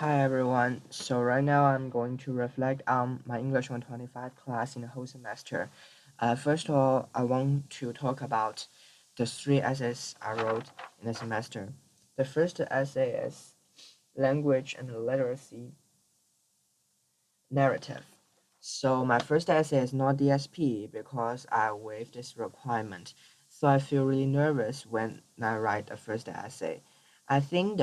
Hi everyone. So right now I'm going to reflect on my English 125 class in the whole semester. First of all, I want to talk about the three essays I wrote in the semester. The first essay is Language and Literacy Narrative. So my first essay is not DSP because I waived this requirement. So I feel really nervous when I write the first essay. I think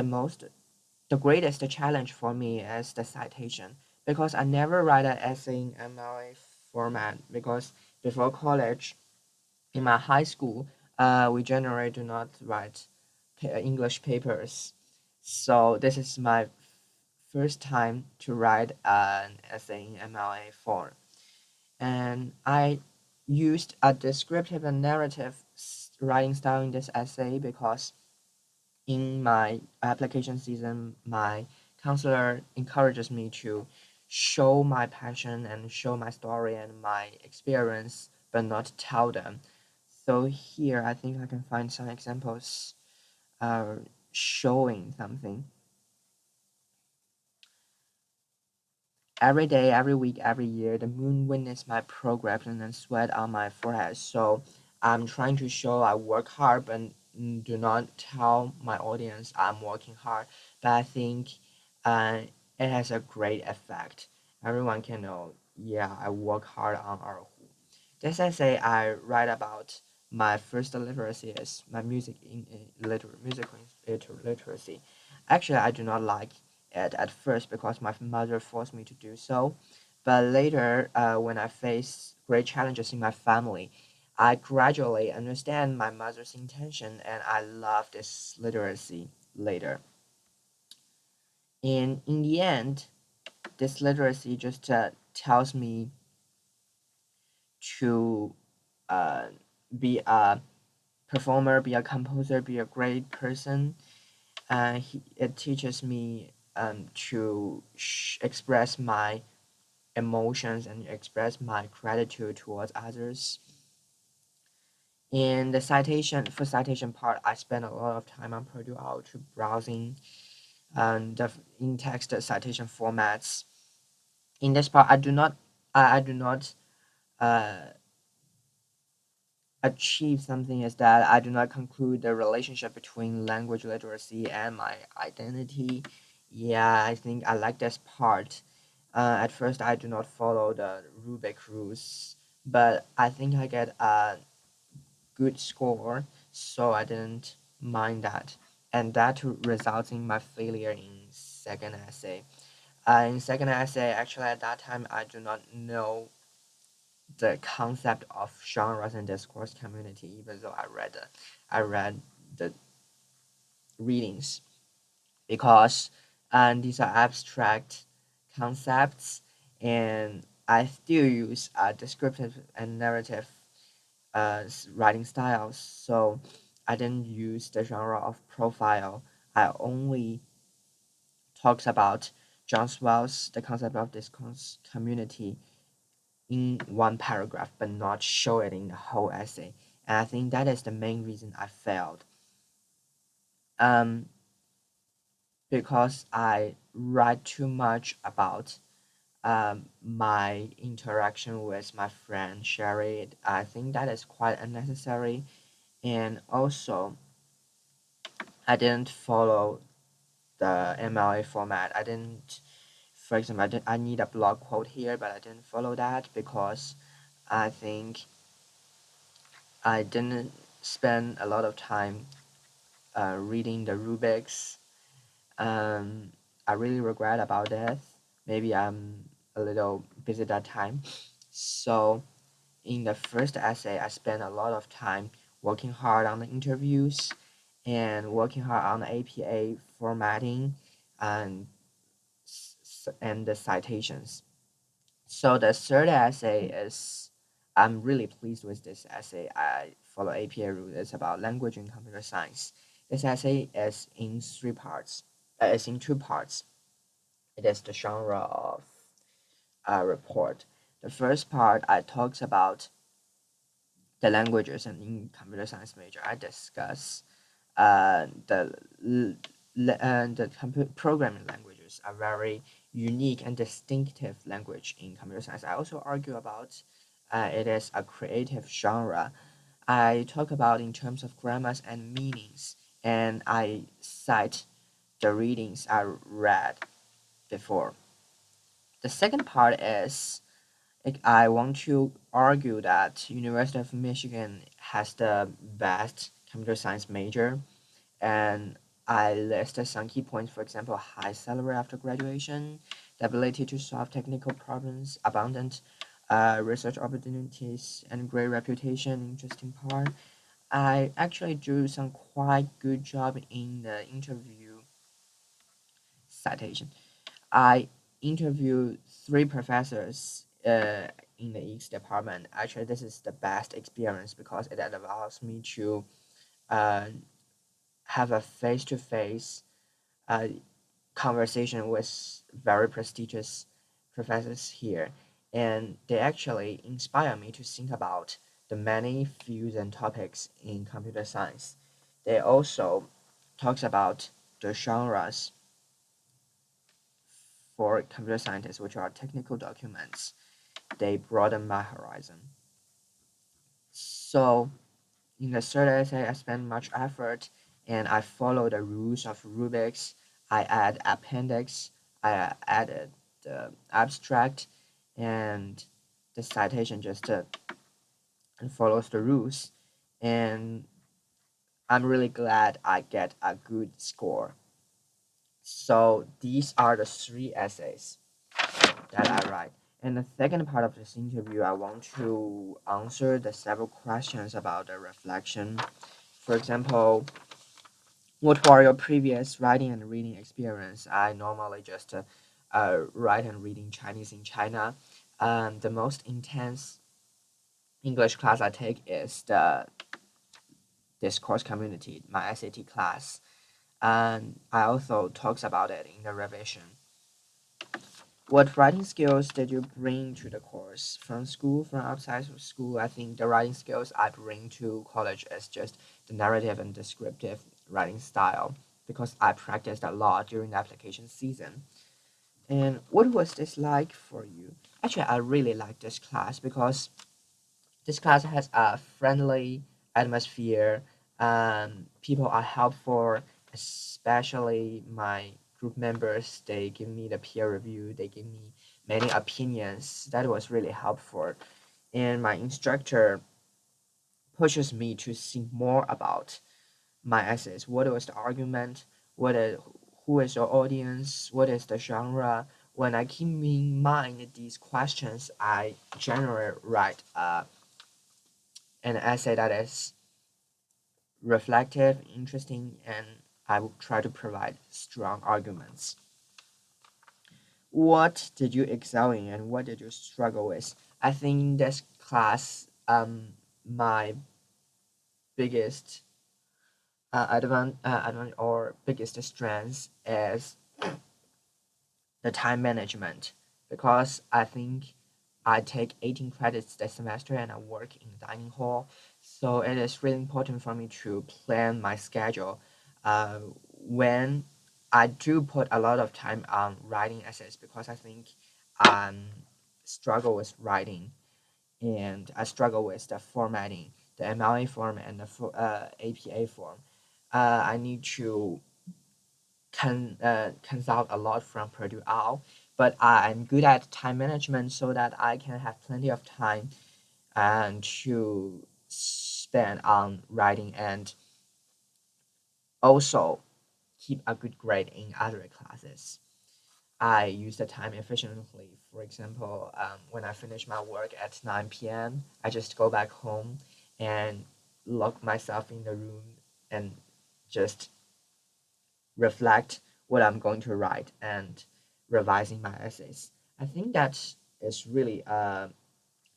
the greatest challenge for me is the citation because I never write an essay in MLA format because before college, in my high school, we generally do not write English papers. So this is my first time to write an essay in MLA form. And I used a descriptive and narrative writing style in this essay because in my application season, my counselor encourages me to show my passion and show my story and my experience, but not tell them. So here, I think I can find some examples showing something. Every day, every week, every year, the moon witnessed my progression and sweat on my forehead. So I'm trying to show I work hard, but do not tell my audience I'm working hard. But I think uh, it has a great effect. Everyone can know, yeah, I work hard on Erhu. This essay I write about my first literacy is my musical literacy. Actually, I do not like it at first because my mother forced me to do so. But later, when I face great challenges in my family, I gradually understand my mother's intention and I love this literacy later. And in the end, this literacy just tells me to uh, be a performer, be a composer, be a great person. It teaches me to express my emotions and express my gratitude towards others. In the citation part, I spend a lot of time on Purdue to browsing the in-text citation formats. In this part, I do not uh, achieve something is that I do not conclude the relationship between language literacy and my identity. Yeah, I think I like this part. At first, I do not follow the Rubik rules, but I think I get a good score, so I didn't mind that. And that results in my failure in second essay. In second essay, actually at that time, I do not know the concept of genres and discourse community, even though I read the readings because these are abstract concepts and I still use descriptive and narrative writing styles. So I didn't use the genre of profile. I only talks about John Swell's the concept of discourse community in one paragraph, but not show it in the whole essay. And I think that is the main reason I failed. Um, because I write too much about my interaction with my friend Sherry. I think that is quite unnecessary. And also, I didn't follow the MLA format. I didn't, for example, I need a blog quote here, but I didn't follow that because I think I didn't spend a lot of time reading the rubrics. Um, I really regret about this. Maybe I'm a little busy that time. So in the first essay, I spent a lot of time working hard on the interviews and working hard on the APA formatting and the citations. So the third essay is I'm really pleased with this essay. I follow APA rule. It's about language and computer science. This essay is in three parts. It's in two parts. It is the genre of report. The first part I talks about the languages, and in computer science major I discuss the the programming languages are very unique and distinctive language in computer science. I also argue about it is a creative genre. I talk about in terms of grammars and meanings, and I cite the readings I read before. The second part is like I want to argue that University of Michigan has the best computer science major, and I listed some key points. For example, high salary after graduation, the ability to solve technical problems, abundant research opportunities, and great reputation. Interesting part. I actually do some quite good job in the interview citation. I interviewed three professors in the each department. Actually, this is the best experience because it allows me to uh, have a face-to-face uh, conversation with very prestigious professors here, and they actually inspire me to think about the many fields and topics in computer science. They also talks about the genres for computer scientists, which are technical documents. They broaden my horizon. So in the third essay, I spent much effort and I follow the rules of rubrics. I add appendix, I added the abstract, and the citation just follows the rules. And I'm really glad I get a good score. So these are the three essays that I write. In the second part of this interview, I want to answer the several questions about the reflection. For example, what were your previous writing and reading experience? I normally just write and reading Chinese in China. The most intense English class I take is the discourse community, my SAT class, and I also talks about it in the revision. What writing skills did you bring to the course from school, from outside of school? I think the writing skills I bring to college is just the narrative and descriptive writing style because I practiced a lot during the application season. And what was this like for you? Actually, I really like this class because this class has a friendly atmosphere. People are helpful, especially my group members. They give me the peer review. They give me many opinions. That was really helpful. And my instructor pushes me to think more about my essays. What was the argument? Who is your audience? What is the genre? When I keep in mind these questions, I generally write an essay that is reflective, interesting, and I will try to provide strong arguments. What did you excel in and what did you struggle with? I think this class, my biggest advantage or biggest strength is the time management because I think I take 18 credits this semester and I work in the dining hall. So it is really important for me to plan my schedule. When I do put a lot of time on writing essays because I think I struggle with writing and I struggle with the formatting, the MLA form and the APA form. I need to consult a lot from Purdue OWL, but I'm good at time management so that I can have plenty of time and to spend on writing and also keep a good grade in other classes. I use the time efficiently. For example, when I finish my work at 9 p.m., I just go back home and lock myself in the room and just reflect what I'm going to write and revising my essays. I think that is really a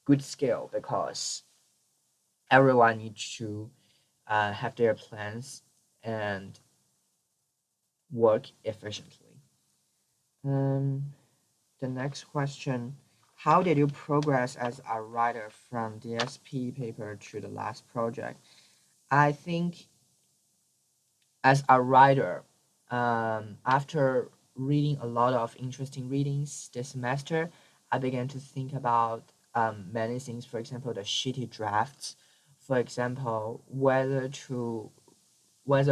good skill because everyone needs to have their plans and work efficiently. Um, the next question, how did you progress as a writer from DSP paper to the last project? I think as a writer, After reading a lot of interesting readings this semester, I began to think about many things. For example, the shitty drafts. For example, whether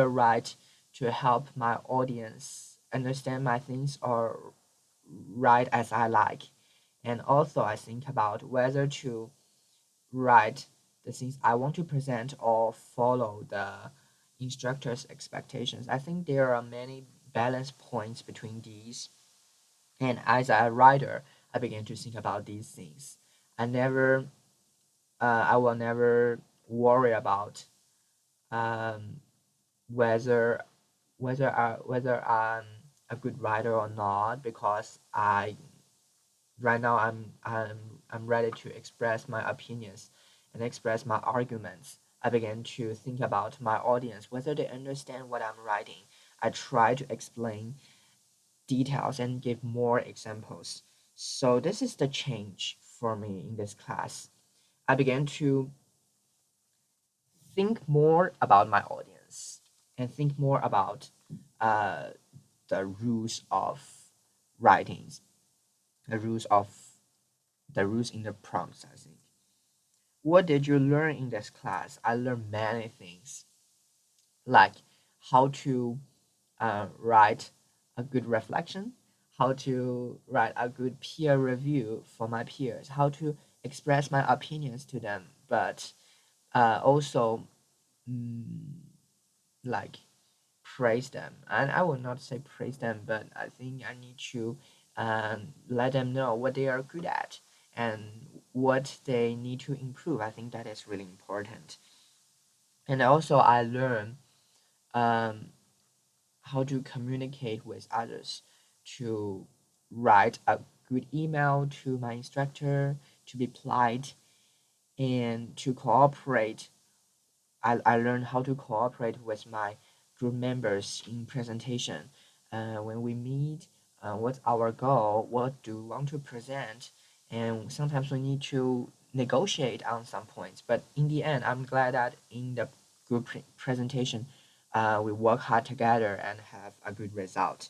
write to help my audience understand my things or write as I like. And also, I think about whether to write the things I want to present or follow the instructor's expectations. I think there are many balance points between these. And as a writer, I began to think about these things. I will never worry about um, whether whether I'm a good writer or not, because I right now I'm ready to express my opinions and express my arguments. I began to think about my audience, whether they understand what I'm writing. I try to explain details and give more examples. So this is the change for me in this class. I began to think more about my audience and think more about uh, the rules of writings, the rules of the rules in the prompts, I think. What did you learn in this class? I learned many things, like how to write a good reflection, how to write a good peer review for my peers, how to express my opinions to them, but also mm, like praise them. And I will not say praise them, but I think I need to let them know what they are good at and what they need to improve. I think that is really important. And also, I learned um, how to communicate with others, to write a good email to my instructor, to be polite, and to cooperate. I learned how to cooperate with my group members in presentation. When we meet, what's our goal? What do we want to present? And sometimes we need to negotiate on some points. But in the end, I'm glad that in the group presentation, we work hard together and have a good result.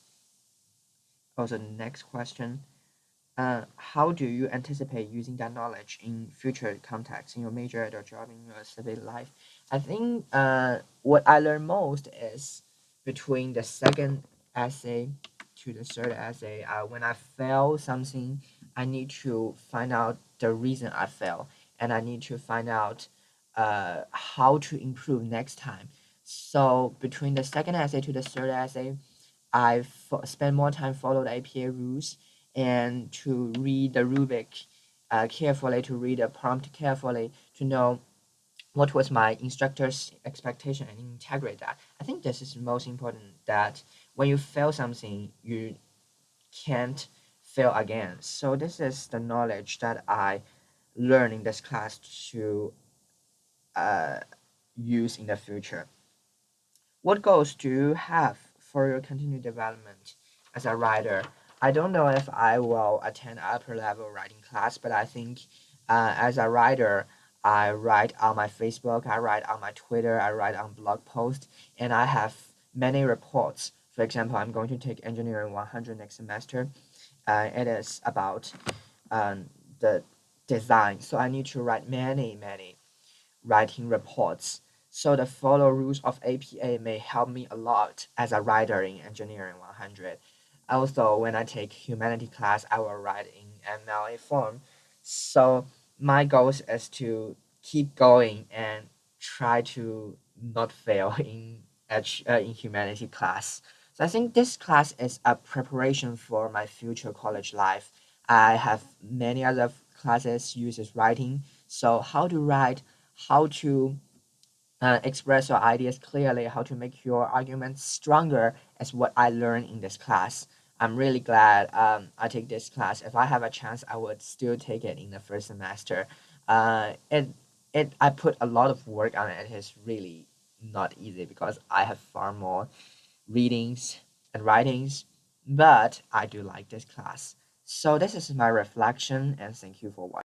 Also, next question. How do you anticipate using that knowledge in future contexts, in your major or job, in your civil life? I think what I learned most is between the second essay to the third essay. When I fail something, I need to find out the reason I fail, and I need to find out how to improve next time. So between the second essay to the third essay, I spend more time follow the APA rules and to read the rubric carefully, to read the prompt carefully, to know what was my instructor's expectation and integrate that. I think this is most important, that when you fail something, you can't fail again. So this is the knowledge that I learned in this class to uh, use in the future. What goals do you have for your continued development as a writer? I don't know if I will attend upper level writing class, but I think as a writer, I write on my Facebook, I write on my Twitter, I write on blog posts, and I have many reports. For example, I'm going to take Engineering 100 next semester. It is about the design, so I need to write many writing reports. So the follow rules of APA may help me a lot as a writer in Engineering 100. Also, when I take humanity class, I will write in MLA form. So my goal is to keep going and try to not fail in humanity class. So I think this class is a preparation for my future college life. I have many other classes uses writing. So how to write, how to express your ideas clearly, how to make your arguments stronger is what I learned in this class. I'm really glad I take this class. If I have a chance, I would still take it in the first semester. Uh, it, I put a lot of work on it. It is really not easy because I have far more readings and writings, but I do like this class. So this is my reflection, and thank you for watching.